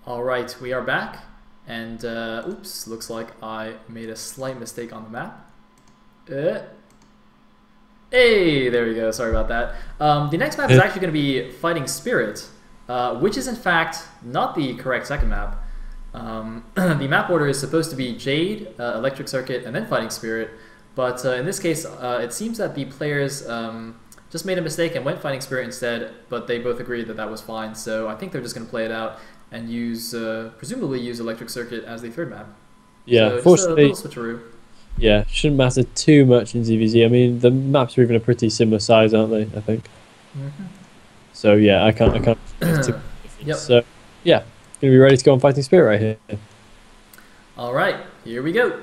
Alright, we are back, and oops, looks like I made a slight mistake on the map. Hey, there we go, sorry about that. The next map is actually going to be Fighting Spirit, which is in fact not the correct second map. The map order is supposed to be Jade, Electric Circuit, and then Fighting Spirit, but in this case it seems that the players just made a mistake and went Fighting Spirit instead, but they both agreed that that was fine, so I think they're just going to play it out and use, presumably use Electric Circuit as the third map. Yeah, so fortunately, just a little switcheroo. Yeah, shouldn't matter too much in ZVZ. I mean, the maps are even a pretty similar size, aren't they? I think. So yeah, I can't. Yep. So yeah, gonna be ready to go on Fighting Spirit right here. All right, here we go.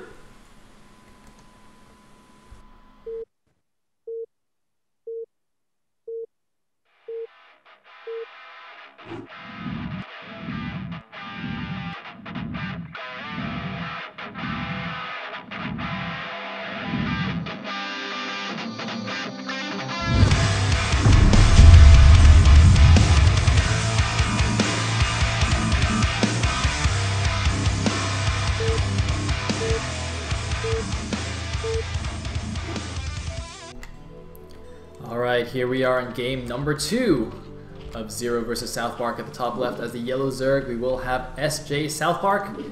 Alright, here we are in game number 2 of Zero versus South Park. At the top left as the yellow Zerg, we will have SJ.SouthPark.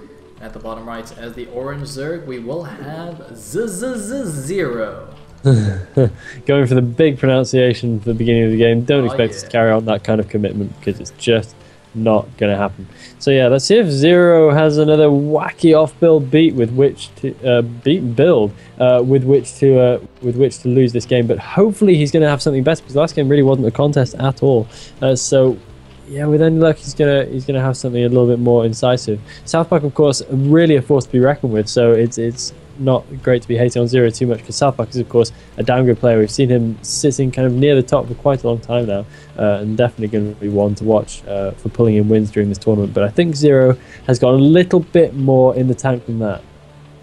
At the bottom right as the orange Zerg, we will have ZZZero. Going for the big pronunciation for the beginning of the game. Don't expect us to carry on that kind of commitment because it's just not going to happen. So yeah, let's see if Zero has another wacky off-build beat with which to with which to lose this game. But hopefully he's going to have something better because the last game really wasn't a contest at all. So yeah, with any luck, he's gonna have something a little bit more incisive. South Park, of course, really a force to be reckoned with. So it's not great to be hating on Zero too much because South Park is, of course, a damn good player. We've seen him sitting kind of near the top for quite a long time now, and definitely going to be one to watch for pulling in wins during this tournament. But I think Zero has got a little bit more in the tank than that.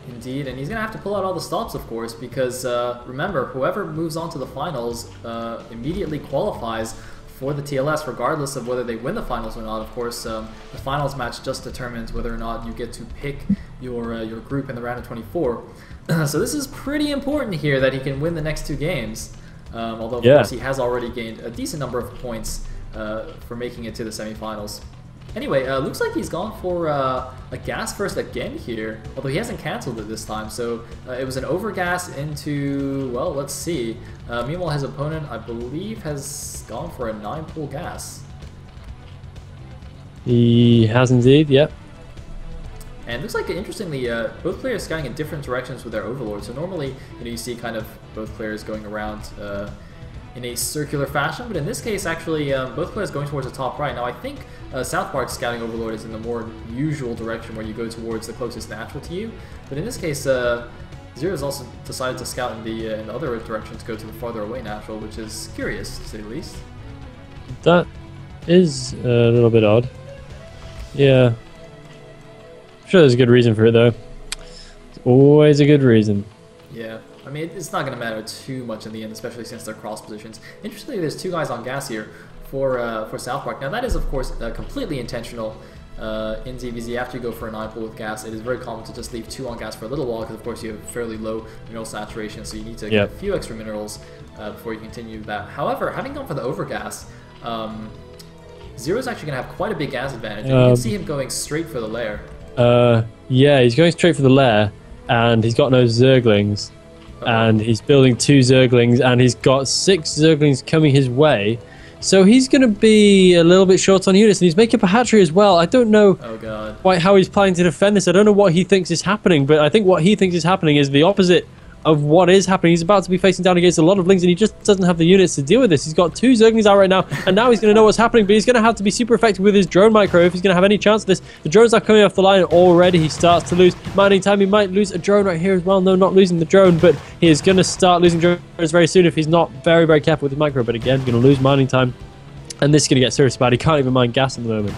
Indeed, and he's going to have to pull out all the stops, of course, because remember, whoever moves on to the finals immediately qualifies for the TLS, regardless of whether they win the finals or not. Of course, the finals match just determines whether or not you get to pick your group in the round of 24. So this is pretty important here that he can win the next 2 games. Although, of course, he has already gained a decent number of points for making it to the semifinals. Anyway, looks like he's gone for a gas first again here, although he hasn't cancelled it this time. So it was an overgas into, well, let's see. Meanwhile, his opponent, I believe, has gone for a 9-pull gas. He has indeed, yep. And it looks like, interestingly, both players scouting in different directions with their overlords. So normally, you see kind of both players going around in a circular fashion, but in this case, actually, both players going towards the top right. Now, I think South Park's scouting overlord is in the more usual direction where you go towards the closest natural to you. But in this case, Zero's also decided to scout in the other direction to go to the farther away natural, which is curious, to say the least. That is a little bit odd. Yeah. I'm sure there's a good reason for it, though. It's always a good reason. Yeah. I mean, it's not going to matter too much in the end, especially since they're cross positions. Interestingly, there's 2 guys on gas here for South Park. Now, that is, of course, completely intentional in ZVZ. After you go for a 9-pull with gas, it is very common to just leave 2 on gas for a little while because, of course, you have fairly low mineral saturation, so you need to get a few extra minerals before you continue that. However, having gone for the overgas, Zero's actually going to have quite a big gas advantage. And you can see him going straight for the lair. Yeah, he's going straight for the lair, and he's got no Zerglings. And he's building 2 Zerglings, and he's got 6 Zerglings coming his way. So he's going to be a little bit short on units, and he's making up a hatchery as well. I don't know quite how he's planning to defend this. I don't know what he thinks is happening, but I think what he thinks is happening is the opposite of what is happening. He's about to be facing down against a lot of Lings, and he just doesn't have the units to deal with this. He's got 2 Zerglings out right now, and now he's going to know what's happening, but he's going to have to be super effective with his drone micro if he's going to have any chance of this. The drones are coming off the line already. He starts to lose mining time. He might lose a drone right here as well. No, not losing the drone, but he is going to start losing drones very soon if he's not very, very careful with his micro. But again, going to lose mining time, and this is going to get serious bad. He can't even mine gas at the moment.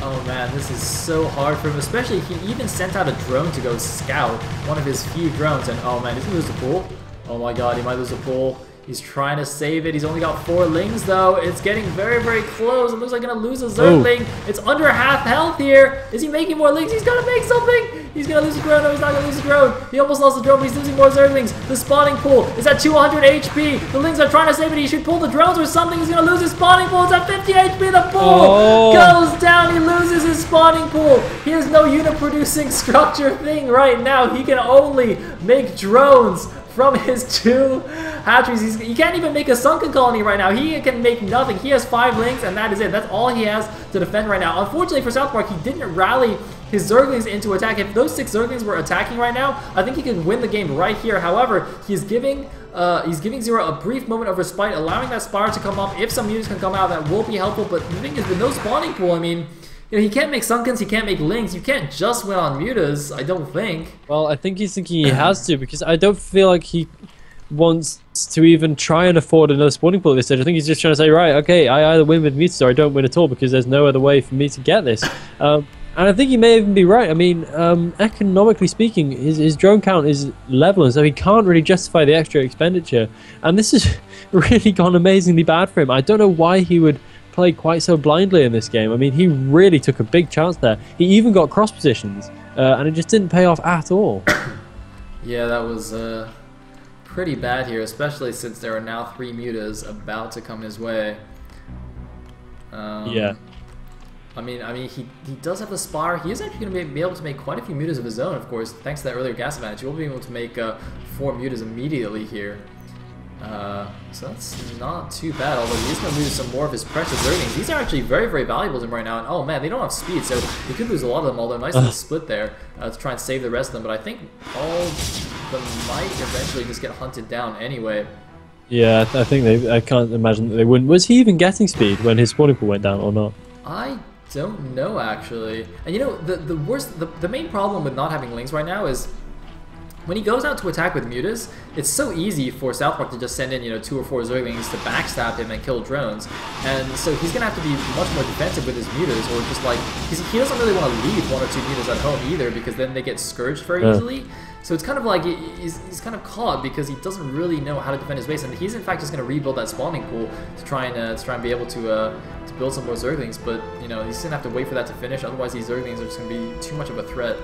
Oh man, this is so hard for him, especially he even sent out a drone to go scout, one of his few drones, and oh man, is he lose the pool? Oh my god, he might lose the pool. He's trying to save it. He's only got 4 lings, though. It's getting very, very close. It looks like he's going to lose a Zergling. It's under half health here. Is he making more lings? He's going to make something. He's going to lose a drone. No, he's not going to lose a drone. He almost lost the drone, but he's losing more Zerglings. The spawning pool is at 200 HP. The lings are trying to save it. He should pull the drones or something. He's going to lose his spawning pool. It's at 50 HP. The pool goes down. He loses his spawning pool. He has no unit producing structure thing right now. He can only make drones from his 2 hatcheries. He can't even make a sunken colony right now. He can make nothing. He has 5 lings, and that is it. That's all he has to defend right now. Unfortunately for South Park, he didn't rally his Zerglings into attack. If those 6 Zerglings were attacking right now, I think he could win the game right here. However, he's giving Zero a brief moment of respite, allowing that Spire to come up. If some units can come out, that will be helpful. But the thing is, with no spawning pool, I mean, you know, he can't make Sunkens, he can't make Lings. You can't just win on Mutas, I don't think. Well, I think he's thinking he has to, because I don't feel like he wants to even try and afford another spawning pool at this stage. I think he's just trying to say, right, okay, I either win with Mutas or I don't win at all, because there's no other way for me to get this. And I think he may even be right. I mean, economically speaking, his drone count is level, and so he can't really justify the extra expenditure. And this has really gone amazingly bad for him. I don't know why he would play quite so blindly in this game. I mean, he really took a big chance there. He even got cross positions, and it just didn't pay off at all. Yeah, that was pretty bad here, especially since there are now 3 Mutas about to come his way. Yeah. I mean, he does have the Spire. He is actually going to be able to make quite a few Mutas of his own, of course, thanks to that earlier gas advantage. He will be able to make 4 Mutas immediately here. So that's not too bad, although he's going to lose some more of his precious Zerglings. These are actually very, very valuable to him right now. And oh man, they don't have speed, so he could lose a lot of them, although nice little split there to try and save the rest of them. But I think all of them might eventually just get hunted down anyway. Yeah, I think I can't imagine that they wouldn't. Was he even getting speed when his spawning pool went down or not? I don't know, actually. And you know, the main problem with not having Lings right now is when he goes out to attack with Mutas, it's so easy for South Park to just send in, you know, 2 or 4 Zerglings to backstab him and kill drones. And so he's going to have to be much more defensive with his Mutas, or just like, he doesn't really want to leave 1 or 2 Mutas at home either, because then they get scourged very easily. So it's kind of like, he's kind of caught because he doesn't really know how to defend his base, and he's in fact just going to rebuild that spawning pool to try and be able to build some more Zerglings. But, you know, he's going to have to wait for that to finish, otherwise these Zerglings are just going to be too much of a threat.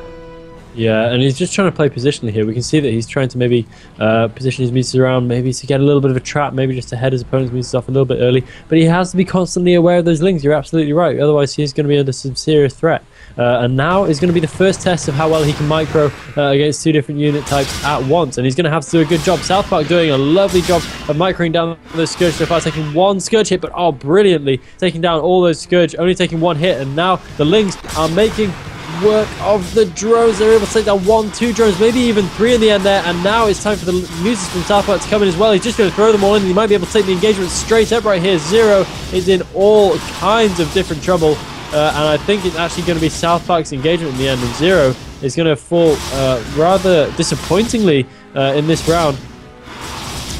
Yeah, and he's just trying to play positionally here. We can see that he's trying to maybe position his Mutas around, maybe to get a little bit of a trap, maybe just to head his opponent's Mutas off a little bit early. But he has to be constantly aware of those Lings. You're absolutely right. Otherwise, he's going to be under some serious threat. And now is going to be the first test of how well he can micro against 2 different unit types at once. And he's going to have to do a good job. South Park doing a lovely job of microing down those Scourge so far, taking 1 Scourge hit, but brilliantly taking down all those Scourge, only taking 1 hit. And now the Lings are making work of the drones. They're able to take down 1, 2 drones, maybe even 3 in the end there. And now it's time for the Mutas from South Park to come in as well. He's just going to throw them all in. He might be able to take the engagement straight up right here. Zero is in all kinds of different trouble. And I think it's actually going to be South Park's engagement in the end. And Zero is going to fall rather disappointingly in this round.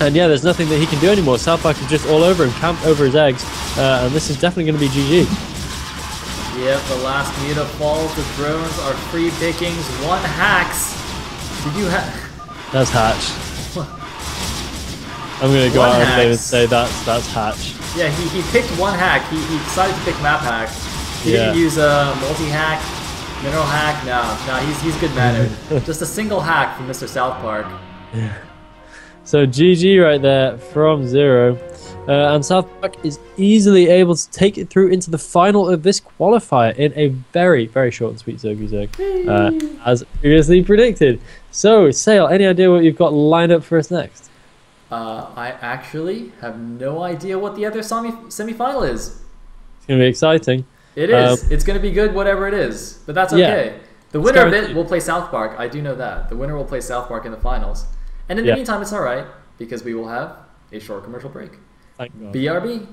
And yeah, there's nothing that he can do anymore. South Park is just all over him, camped over his eggs. And this is definitely going to be GG. Yep, the last Muta falls. The drones are free pickings. 1 hacks. Did you have? That's Hatch. I'm gonna go out and say that's Hatch. Yeah, he picked 1 hack. He decided to pick map hack. He didn't use a multi-hack, mineral hack. No, he's good mannered. Just a single hack from Mr. South Park. Yeah. So GG right there from Zero. And South Park is easily able to take it through into the final of this qualifier in a very, very short and sweet Zerg, as previously predicted. So, Sale, any idea what you've got lined up for us next? I actually have no idea what the other semi-final is. It's going to be exciting. It is. It's going to be good, whatever it is. But that's okay. Yeah. The winner of it will play South Park. I do know that. The winner will play South Park in the finals. And in the meantime, it's all right, because we will have a short commercial break. BRB.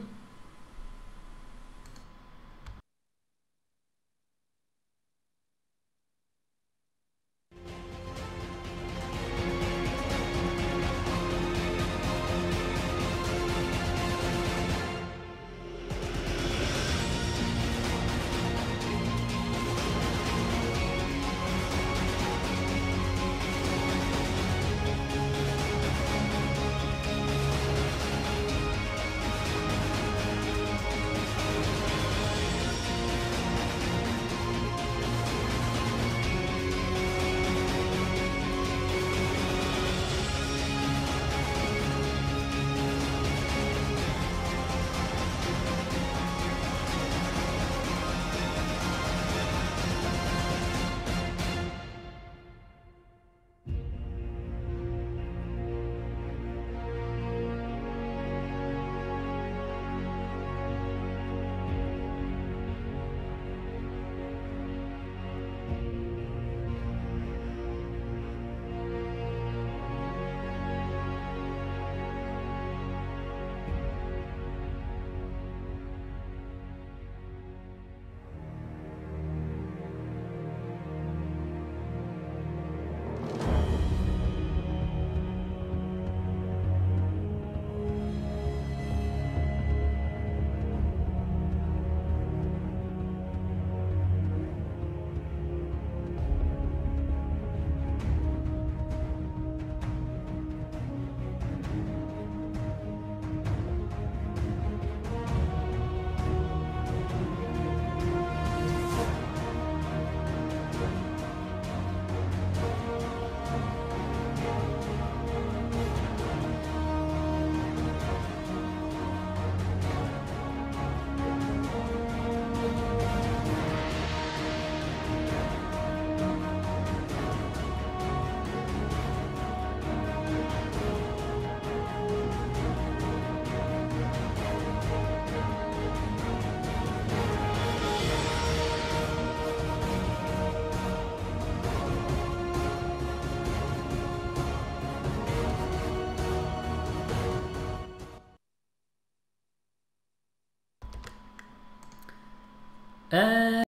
And